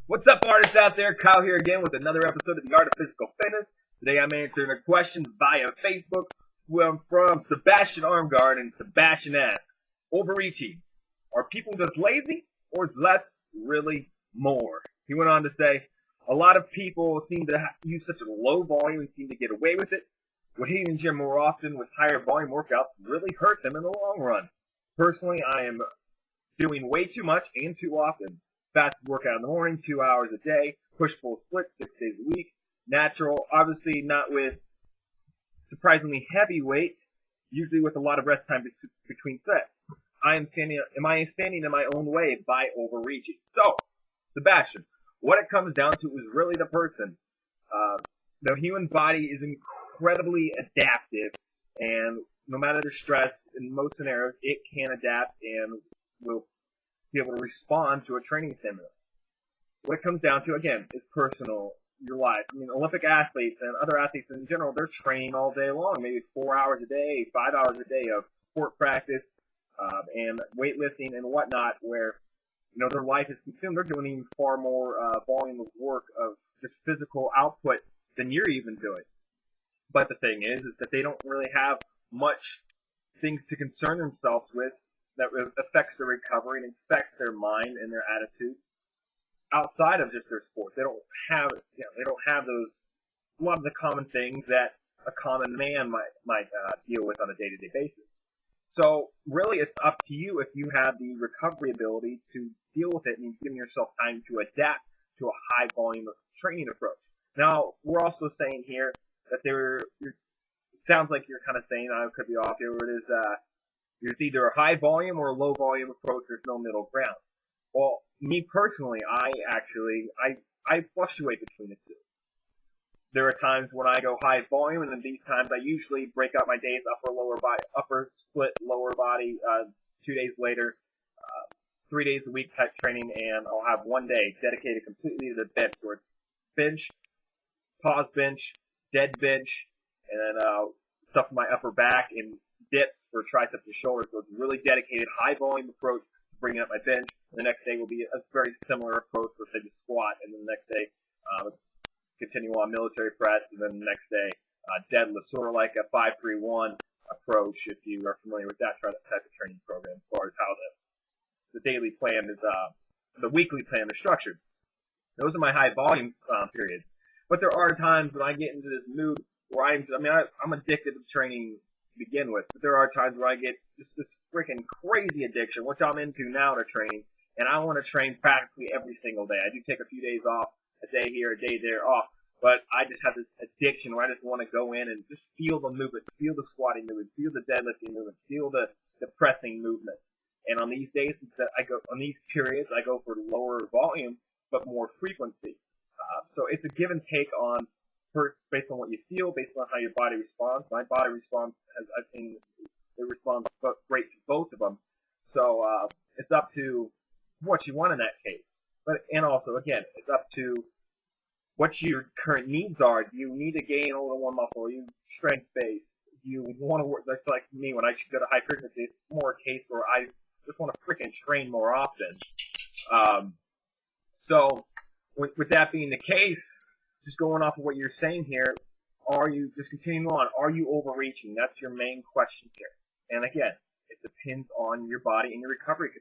What's up, artists out there? Kyle here again with another episode of The Art of Physical Fitness. Today I'm answering a question via Facebook from Sebastian Armgard, and Sebastian asks, overreaching. Are people just lazy, or is less really more? He went on to say, a lot of people seem to use such a low volume and seem to get away with it. Would hitting the gym more often with higher volume workouts really hurt them in the long run? Personally, I am doing way too much and too often. Fasted workout in the morning, 2 hours a day, push-pull split, 6 days a week, natural, obviously not with surprisingly heavy weight, usually with a lot of rest time between sets. Am I standing in my own way by overreaching? So, Sebastian, what it comes down to is really the person. The human body is incredibly adaptive, and no matter the stress, in most scenarios, it can adapt and will be able to respond to a training stimulus. What it comes down to, again, is personal, your life. I mean, Olympic athletes and other athletes in general, they're training all day long, maybe 4 hours a day, 5 hours a day of sport practice and weightlifting and whatnot, where their life is consumed. They're doing even far more volume of work of just physical output than you're even doing. But the thing is that they don't really have much things to concern themselves with that affects their recovery and affects their mind and their attitude outside of just their sport. They don't have, those, a lot of the common things that a common man might deal with on a day-to-day basis. So really, it's up to you if you have the recovery ability to deal with it and giving yourself time to adapt to a high volume of training approach. Now, we're also saying here that it sounds like you're kind of saying, I could be off here, where it is, it's either a high volume or a low volume approach. There's no middle ground. Well, me personally, I fluctuate between the two. There are times when I go high volume, and then these times I usually break up my days upper split, lower body, 2 days later, 3 days a week type training, and I'll have 1 day dedicated completely to the bench, where it's bench, pause bench, dead bench, and then stuff in my upper back and dips for triceps and shoulders. So it's a really dedicated high volume approach to bringing up my bench. The next day will be a very similar approach for, say, the squat, and then the next day continue on military press, and then the next day deadlift, sort of like a 5-3-1 approach, if you are familiar with that type of training program, as far as how the daily plan is, the weekly plan is structured. Those are my high volume periods. But there are times when I get into this mood where I'm addicted to training to begin with, but there are times where I get just this freaking crazy addiction, which I'm into now to training, and I want to train practically every single day. I do take a few days off, a day here, a day there off, but I just have this addiction where I just want to go in and just feel the movement, feel the squatting movement, feel the deadlifting movement, feel the pressing movement. And on these days, on these periods, I go for lower volume, but more frequency. So it's a give and take based on what you feel, based on how your body responds. My body responds, as I've seen, it responds great to both of them. So it's up to what you want in that case. And also, again, it's up to what your current needs are. Do you need to gain a little more muscle? Are you strength-based? Do you want to work? That's like me, when I go to high frequency, it's more a case where I just want to freaking train more often. So with that being the case, just going off of what you're saying here, are you, just continuing on, are you overreaching? That's your main question here. And again, it depends on your body and your recovery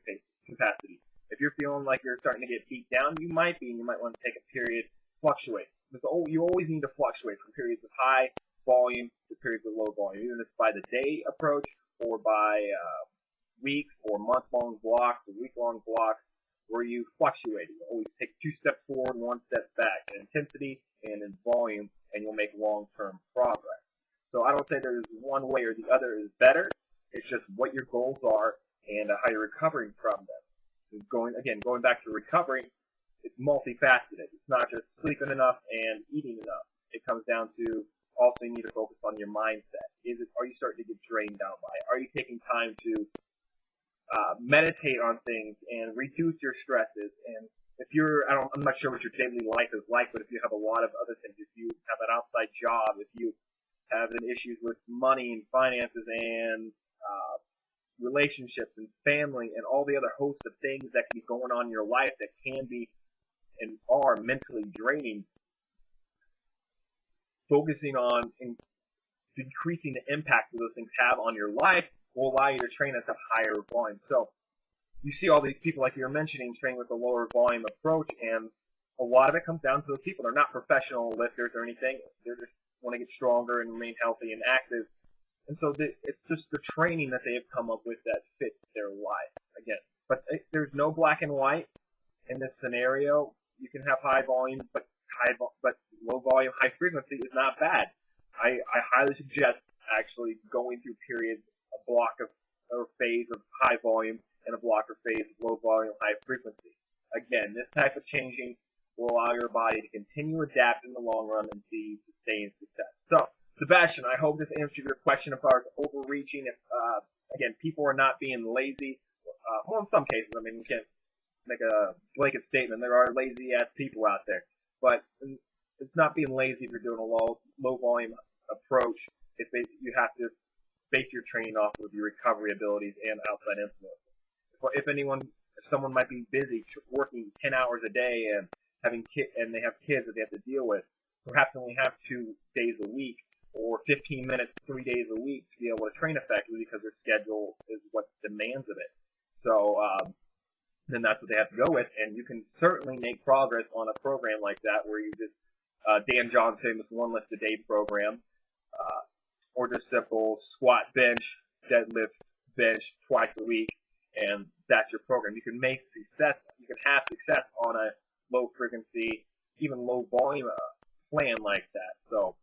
capacity. If you're feeling like you're starting to get beat down, you might be, and you might want to take a period, fluctuate. You always need to fluctuate from periods of high volume to periods of low volume, even if it's by the day approach or by weeks or month-long blocks or week-long blocks, where you fluctuate. You always take 2 steps forward, 1 step back in intensity and in volume, and you'll make long-term progress. So I don't say there's one way or the other is better. It's just what your goals are and how you're recovering from them. Going back to recovery, it's multifaceted. It's not just sleeping enough and eating enough. It comes down to also you need to focus on your mindset. Are you starting to get drained out by it? Are you taking time to meditate on things and reduce your stresses? And if I'm not sure what your daily life is like, but if you have a lot of other things, if you have an outside job, if you have issues with money and finances and relationships and family and all the other host of things that can be going on in your life that can be and are mentally draining, focusing on decreasing the impact that those things have on your life will allow you to train at a higher volume. So you see all these people, like you were mentioning, train with a lower volume approach, and a lot of it comes down to those people. They're not professional lifters or anything. They just want to get stronger and remain healthy and active. And so it's just the training that they have come up with that fits their life. Again, but there's no black and white in this scenario. You can have high volume, but low volume, high frequency is not bad. I highly suggest actually going through periods, a block of or phase of high volume and a block or phase of low volume, high frequency. Again, this type of changing will allow your body to continue to adapt in the long run and see sustained success. So, Sebastian, I hope this answered your question as far as overreaching. If again, people are not being lazy. Well, in some cases, I mean, we can't make a blanket statement. There are lazy ass people out there, but it's not being lazy if you're doing a low volume approach. You have to base your training off of your recovery abilities and outside influences. If someone might be busy working 10 hours a day and they have kids that they have to deal with, perhaps only have 2 days a week or 15 minutes 3 days a week to be able to train effectively because their schedule is what demands of it. So then that's what they have to go with, and you can certainly make progress on a program like that where you just Dan John's famous 1 lift a day program, or just simple squat, bench, deadlift, bench twice a week, and that's your program. You can make success. You can have success on a low frequency, even low volume plan like that. So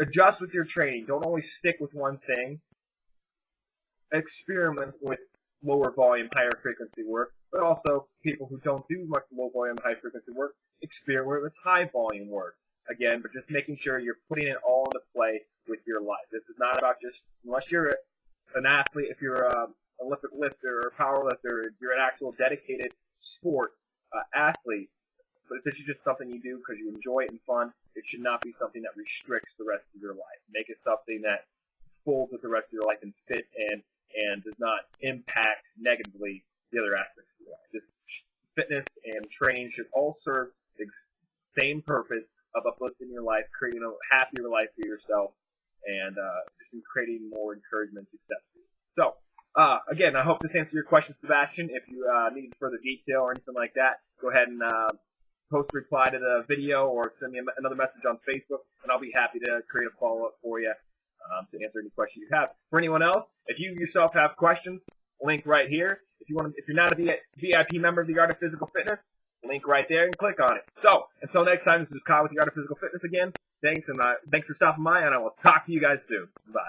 adjust with your training. Don't always stick with one thing. Experiment with lower volume, higher frequency work, but also people who don't do much low volume, high frequency work, experiment with high volume work. Again, but just making sure you're putting it all into play with your life. This is not about just, unless you're an athlete, if you're a Olympic lifter or power lifter, if you're an actual dedicated sport athlete, but if this is just something you do because you enjoy it and fun, it should not be something that restricts the rest of your life. Make it something that folds with the rest of your life and fit in and does not impact negatively the other aspects of your life. Just fitness and training should all serve the same purpose of uplifting your life, creating a happier life for yourself, and just creating more encouragement and success for you. So, again, I hope this answered your question, Sebastian. If you need further detail or anything like that, go ahead and post a reply to the video or send me another message on Facebook, and I'll be happy to create a follow-up for you to answer any questions you have. For anyone else, if you yourself have questions, link right here. If you're not a VIP member of the Art of Physical Fitness, link right there and click on it. So, until next time, this is Kyle with the Art of Physical Fitness again. Thanks, and thanks for stopping by, and I will talk to you guys soon. Bye.